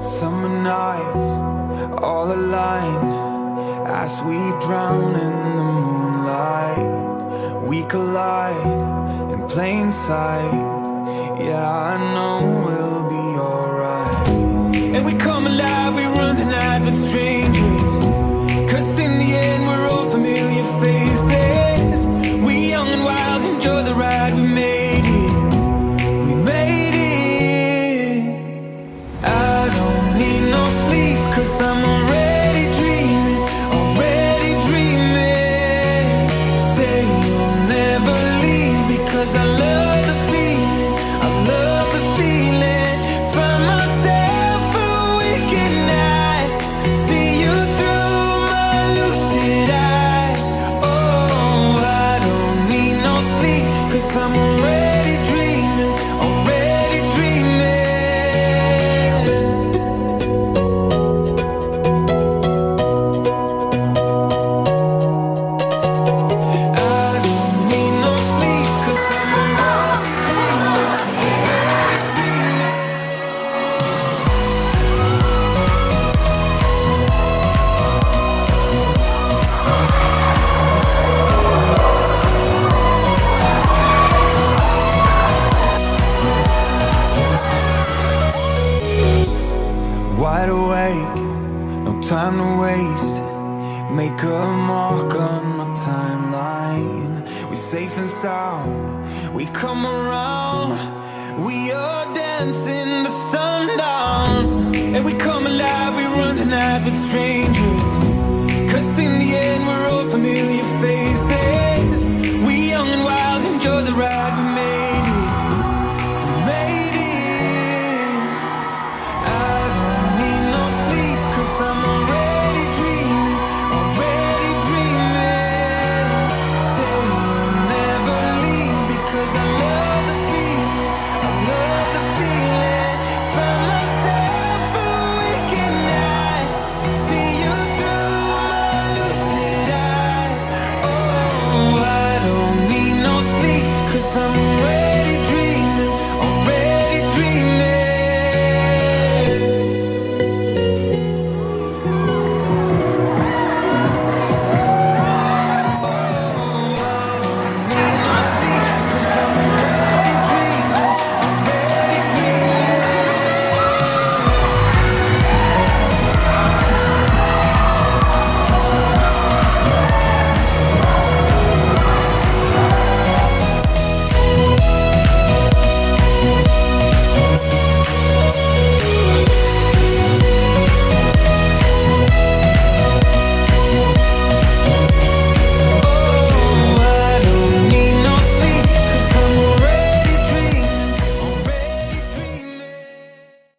Summer nights, all aligned, as we drown in the moonlight. We collide in plain sight. Yeah, I know we'll be alright. And we come alive, we run the night with strangers, 'cause in the end we're all familiar faces. We young and wild, enjoy the ride, we made it. We made it. I don't need no sleep, 'cause I'm already dreaming, already dreaming. Say you'll never leave, because I love the feeling, I love the feeling. Find myself awake at night, see you through my lucid eyes. Oh, I don't need no sleep, 'cause I'm already dreaming, already dreaming. I don't need no sleep, 'cause I'm already dreaming, already dreaming. Wide awake, no time to waste. Make a mark on my timeline. We're safe and sound, we come around. We are dancing the sundown. And we come alive, we run the night with strangers, 'cause in the end we're all familiar faces. We young and wild, enjoy the ride, we made it. We made it. I don't need no sleep, 'cause I'm already dreaming, already dreaming. Say you'll never leave, because I love the feeling, I love the feeling. Find myself awake at night, see you through my lucid eyes. Oh, I don't need no sleep, 'cause I'm ready.